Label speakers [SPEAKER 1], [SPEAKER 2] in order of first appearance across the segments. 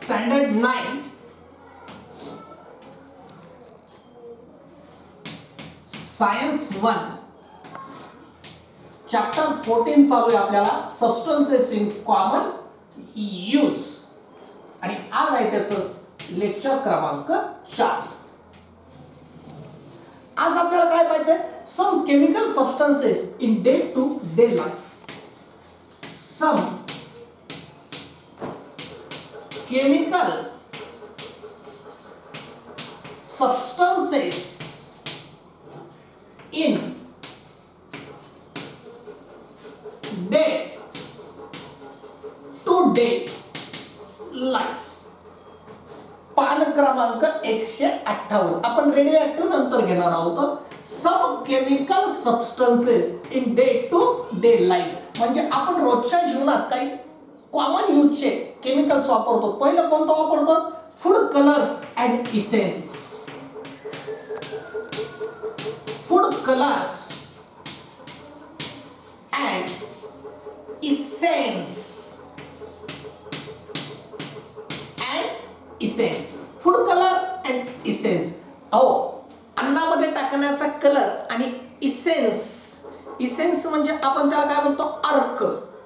[SPEAKER 1] Standard 9 science 1 chapter 14 चालू आहे आपल्याला सबस्टन्सेस इन कॉमन यूज आणि आज आहे त्याचं लेक्चर क्रमांक 4. आज आपल्याला काय पाहिजे? Some chemical substances in day to day life. सम केमिकल substances in day to day life. पान क्रमांक 158. आपण रेडिओ ऍक्टिव्ह नंतर घेणार आहोत. Some chemical substances in day to day life म्हणजे आपण रोजच्या जीवनात काही कॉमन यूजचे केमिकल्स वापरतो. पहिलं कोणतं वापरतो? Food colours and essence. Food colours and essence. Essence, food colour and essence. अहो, अन्नामध्ये टाकण्याचा कलर आणि इसेन्स. इसेन्स म्हणजे आपण त्याला काय म्हणतो? अर्क.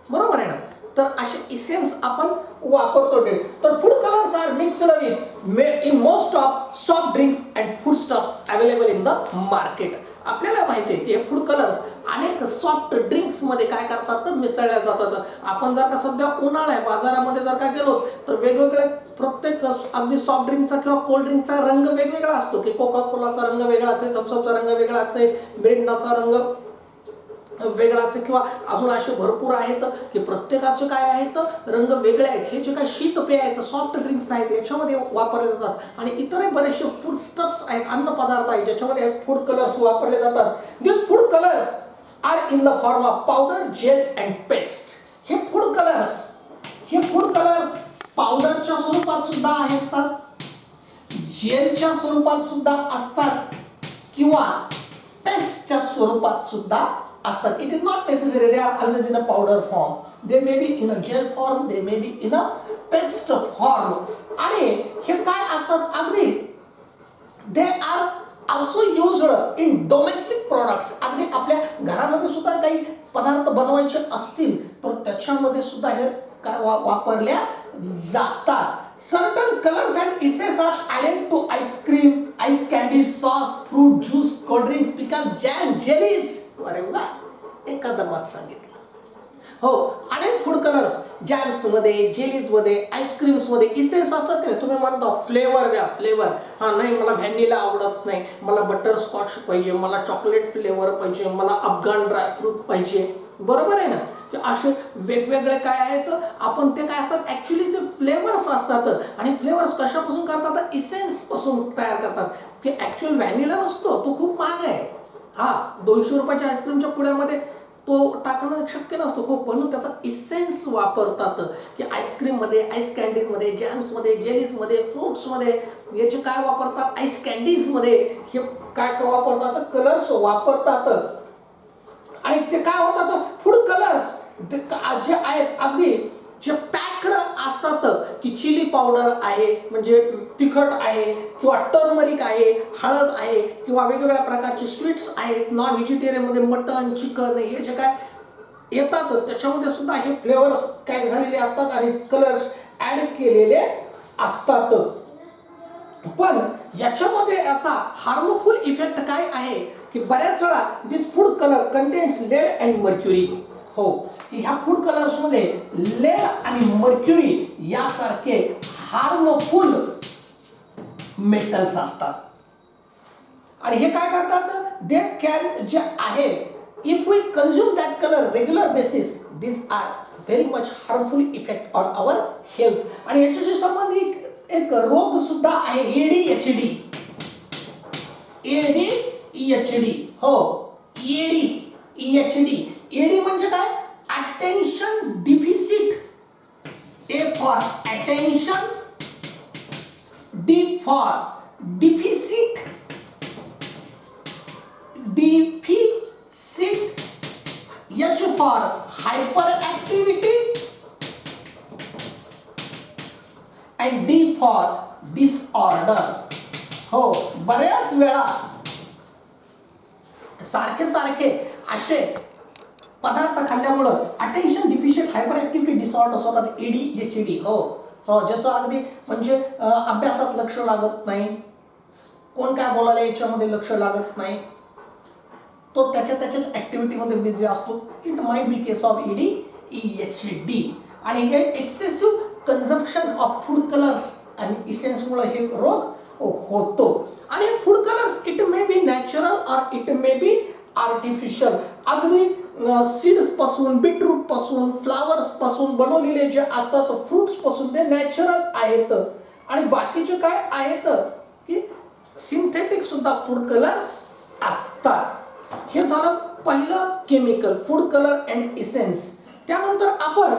[SPEAKER 1] बरोबर आहे ना? तर असे इसेन्स आपण वापरतो. तर food colours are mixed with in most of soft drinks and food stuffs available in the market. आपल्याला माहिती आहे की हे फूड कलर्स अनेक सॉफ्ट ड्रिंक्स मध्ये काय करतात तर मिसळल्या जातात. आपण जर का सध्या उन्हाळा आहे बाजारामध्ये जर का गेलो तर वेगवेगळे प्रत्येक अगदी सॉफ्ट ड्रिंकचा किंवा कोल्ड ड्रिंकचा रंग वेगवेगळा असतो. की कोका कोलाचा रंग वेगळाच आहे, थम्सअपचा रंग वेगळाच आहे, मिरिंडाचा रंग वेगळाच आहे किंवा अजून असे भरपूर आहेत की प्रत्येकाचे काय आहेत रंग वेगळे आहेत. हे जे काही शीतपेय आहेत, सॉफ्ट ड्रिंक्स आहेत, याच्यामध्ये वापरले जातात. आणि इतरही बरेचसे फूड स्टफ्स आहेत, अन्न पदार्थ आहेत ज्याच्यामध्ये फूड कलर्स वापरले जातात. This food colours are in the form of powder, gel and paste. हे फूड कलर्स पावडरच्या स्वरूपात सुद्धा असतात, जेलच्या स्वरूपात सुद्धा असतात किंवा पेस्टच्या स्वरूपात सुद्धा असतात. It is not necessary they are always in a powder form. They may be in a gel form, they may be in a paste form. आणि हे काय असतात? अगदी they are also used in domestic products. अगदी आपल्या घरामध्ये सुद्धा काही पदार्थ बनवायचे असतील तर त्याच्यामध्ये सुद्धा हे काय वापरल्या जातात. Certain colors and essences are added to ice cream, ice candy, sauce, fruit juice, cold drinks, pickles, jam, jellies. अरे वा, एकदमच सांगितलं. हो, अनेक फूड कलर्स जॅम्स मध्ये, जेलीज मध्ये, आईस्क्रीम्स मध्ये इसेन्स असतात. नाही तुम्ही म्हणता फ्लेवर द्या, फ्लेवर. हा नाही, मला व्हॅनिला आवडत नाही, मला बटर स्कॉच पाहिजे, मला चॉकलेट फ्लेवर पाहिजे, मला अफगाण ड्रायफ्रूट पाहिजे. बरोबर आहे ना? की असे वेगवेगळे काय आहेत आपण ते काय असतात ऍक्च्युली ते फ्लेवर्स असतात. आणि फ्लेवर्स कशापासून करतात? इसेन्स पासून तयार करतात. की ऍक्च्युअल व्हॅनिला नसतो, तो खूप महाग आहे. हा 200 रुपयाच्या आईस्क्रीमच्या पुड्यामध्ये तो टाकणं शक्य नसतो खूप, म्हणून त्याचा इसेन्स वापरतात. की आईस्क्रीम मध्ये, आईस कॅन्डीज मध्ये, जॅम्स मध्ये, जेलीज मध्ये, फ्रुट्स मध्ये याचे काय वापरतात? आईस कॅन्डीज मध्ये हे काय वापरतात? कलर्स वापरतात. आणि ते काय होतात? फूड कलर्स जे आहेत अगदी जे पॅक्ड असतात. की चिली पावडर आहे म्हणजे तिखट आहे किंवा टर्मरिक आहे, हळद आहे किंवा वेगवेगळ्या प्रकारचे स्वीट्स आहेत. नॉन व्हेजिटेरियनमध्ये मटन, चिकन हे जे काय येतात त्याच्यामध्ये सुद्धा हे फ्लेवर्स काय झालेले असतात आणि कलर्स ॲड केलेले असतात. पण याच्यामध्ये याचा हार्मफुल इफेक्ट काय आहे की बऱ्याच वेळा this food colour contains lead and mercury. हो, ह्या फूड कलर्स मध्ये लेड आणि मर्क्युरी यासारखे हार्मफुल मेटल्स असतात. आणि हे काय करतात? दे कॅन जे आहे if we consume that colour regular basis this are very much harmful effect on our health. आणि याच्याशी संबंधित एक रोग सुद्धा आहे, ADHD. ADHD. हो, ADHD. AD म्हणजे काय? Attention deficit. A for attention, D for deficit, H for hyperactivity and D for disorder. हो, बऱ्याच वेळा सारखे सारखे असे पदार्थ खाल्ल्यामुळं attention deficient hyperactivity disorders होतात, ADHD. हो हो, ज्याचं अगदी म्हणजे अभ्यासात लक्ष लागत नाही, कोण काय बोलायला याच्यामध्ये लक्ष लागत नाही, तो त्याच्याच ऍक्टिव्हिटीमध्ये बिझी असतो. It might be case of ADHD. आणि हे excessive consumption of food colours आणि इसेन्समुळे हे रोग होतो. आणि food colours it may be natural or it may be artificial. अगदी सीड्स पासून, बीटरूट पासून, फ्लावर्स पासून बनवलेले जे असतात, फ्रुट्स पासून ते नॅचरल आहेत. आणि बाकीचे काय आहेत की सिंथेटिक सुद्धा फूड कलर्स असतात. हे झालं पहिलं chemical, food colour and essence. त्यानंतर आपण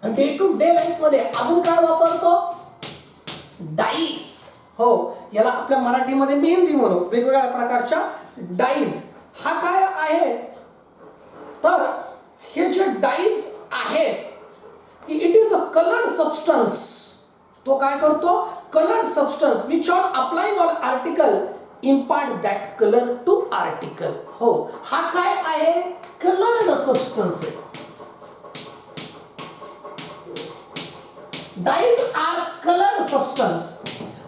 [SPEAKER 1] डे टू डे लाईफ मध्ये अजून काय वापरतो? डाईज. हो, याला आपल्या मराठीमध्ये मेहंदी म्हणू. वेगवेगळ्या प्रकारच्या डाईज. हा काय आहे तर हे जे डाईज आहेत की it is a coloured substance. तो काय करतो? Coloured substance which on applying on article impart that colour to article. हो, हा काय आहे? कलर्ड सबस्टन्स आहे. Dyes are colored substance.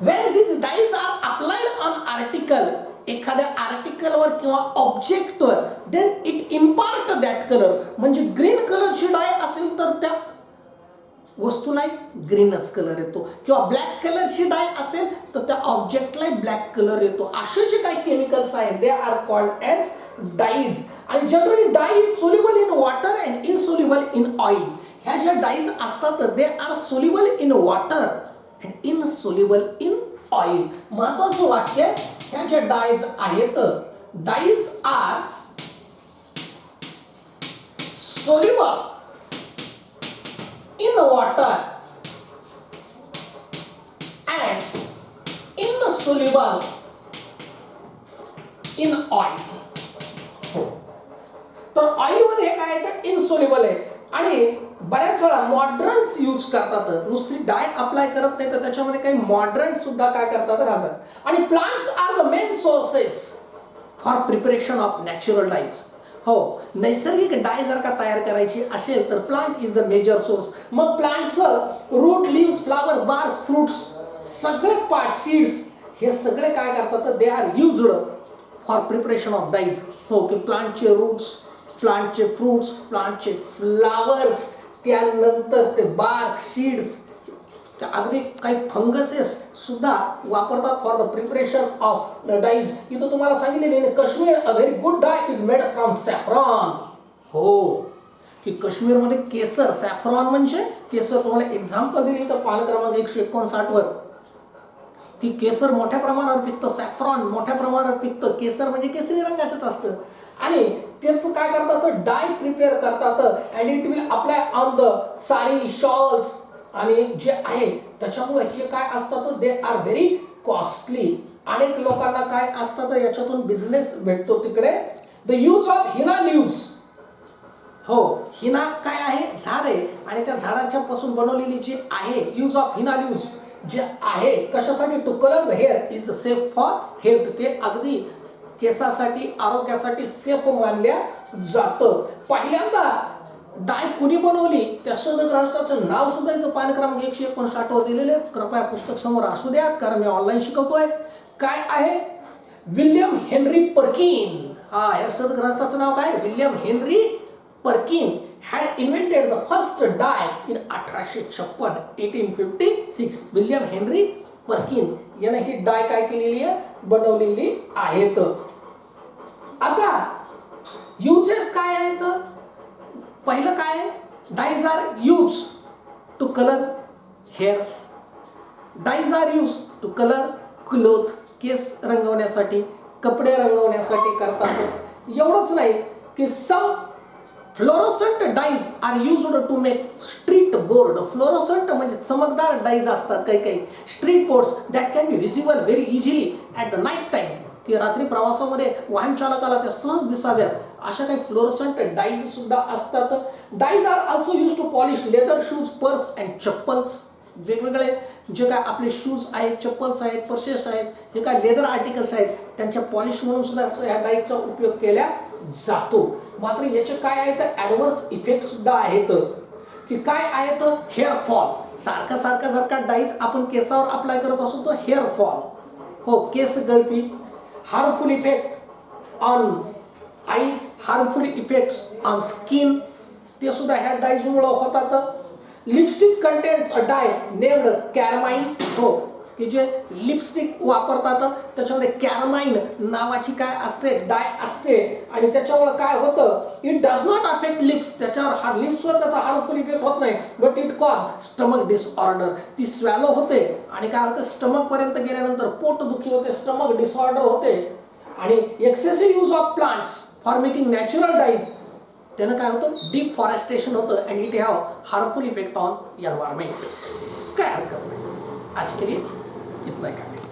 [SPEAKER 1] When these dyes are applied on article, एखाद्या आर्टिकलवर किंवा ऑब्जेक्टवर, then it impart that color. म्हणजे ग्रीन कलरची डाय असेल तर त्या वस्तूला ग्रीनच कलर येतो, किंवा ब्लॅक कलरची डाय असेल तर त्या ऑब्जेक्टला ब्लॅक कलर येतो. असे जे काही केमिकल्स आहेत they are called as dyes. आणि generally dye is soluble in water and insoluble in oil. ह्या ज्या डाईज असतात they are soluble in water and insoluble in oil. महत्वाचं वाक्य, ह्या ज्या डाईज आहेत, dyes are soluble in water and insoluble in oil. हो, तर ऑइल मध्ये काय आहे तर इनसोल्युबल आहे. आणि बऱ्याच वेळा मॉड्रंट्स यूज करतात. नुसती डाय अप्लाय करत नाही तर त्याच्यामध्ये काही मॉड्रंट सुद्धा काय करतात, घालतात. आणि plants are the main sources for preparation of natural dyes. हो, नैसर्गिक डाय जर का तयार करायची असेल तर plant is the major source. मग प्लांटचं root, leaves, flowers, bars, fruits, सगळे पार्ट, सीड्स, हे सगळे काय करतात, they are used for preparation of dyes. हो, की प्लांटचे रूट्स, प्लांटचे फ्रुट्स, प्लांटचे फ्लावर्स, त्यानंतर ते बार्क, सीड्स, अगदी काही फंगसेस सुद्धा वापरतात for the preparation of dyes. इथं तुम्हाला सांगितलेले Kashmir a very good dye is made from saffron. हो, की काश्मीरमध्ये केसर, सॅफ्रॉन म्हणजे केसर. तुम्हाला एक्झाम्पल दिली तर पान क्रमांक 159 वर, की केसर मोठ्या प्रमाणावर पिकतं, सॅफ्रॉन मोठ्या प्रमाणावर पिकतं. केसर म्हणजे केसरी रंगाचंच असतं. आणि त्याचं काय करतात, डाय प्रिपेअर करतात and it will apply on the sari, shawls, आणि जे आहे त्याच्यामुळे हे काय असतात, दे आर व्हेरी कॉस्टली. अनेक लोकांना काय असतात याच्यातून बिझनेस भेटतो तिकडे. The use of Hina leaves. हो, हिना काय आहे, झाड आहे, आणि त्या झाडाच्या पासून बनवलेली जी आहे यूज ऑफ हिना लीव्स जे आहे कशासाठी, to colour the hair is the safe for health. ते अगदी केसासाठी, आरोग्यासाठी सेफ मानल्या जातं. पहिल्यांदा डाय कुणी बनवली त्या शोधग्रस्ताचं नाव सुद्धा इथं पान क्रमांक 159 वर दिलेले. कृपया पुस्तक समोर असू द्या कारण मी ऑनलाईन शिकवतोय. काय आहे, विल्यम हेनरी पर्किन. हा, या शोधग्रस्ताचं नाव काय, William Henry Perkin had invented the first dye in 1856. William Henry Perkin याने ही डाय काय केलेली आहे, बनवलेली आहेत. आता युजेस काय आहेत, पहिलं काय, dyes are use to colour hairs. Dyes are use to colour cloth. केस रंगवण्यासाठी, कपडे रंगवण्यासाठी करतात. एवढंच नाही की some fluorescent dyes are used to make street board. Fluorescent म्हणजे चमकदार डाईज असतात काही काही street boards that can be visible very easily at the night time, की रात्री प्रवासामध्ये वाहन चालकाला त्या सहज दिसाव्यात अशा काही फ्लोरोसंट डाईज सुद्धा असतात. Dyes are also use to polish leather, shoes, purse and chappals. वेगवेगळे जे काय आपले शूज आहेत, चप्पल्स आहेत, पर्सेस आहेत, हे काय लेदर आर्टिकल्स आहेत, त्यांच्या पॉलिश म्हणून सुद्धा ह्या डाईचा उपयोग केला जातो. मात्र याचे काय आहेत ॲडव्हर्स इफेक्ट सुद्धा आहेत, की काय आहेत हेअर फॉल. सारखं सारखं जर का डाईज आपण केसावर अप्लाय करत असू तर हेअर फॉल, हो केस गळती, harmful effect on eyes, harmful effects on skin, ते सुद्धा ह्या डाईजमुळं होतात. Lipstick contains a dye named carmine, हो की जे लिपस्टिक वापरतात त्याच्यामध्ये कॅरमाइन नावाची काय असते डाय असते, आणि त्याच्यामुळं काय होतं, it does not affect lips, त्याच्यावर लिप्सवर त्याचा हार्मफुल इफेक्ट होत नाही, but it cause stomach disorder, ती स्वॅलो होते आणि काय होतं स्टमक पर्यंत गेल्यानंतर पोटदुखी होते, स्टमक डिसऑर्डर होते. आणि excessive use of plants for making natural dyes, त्यानं काय होतं डिफॉरेस्टेशन होतं and it have harmful effect on environment. काय हरकत नाही, आज के लिए इतना ही काफी.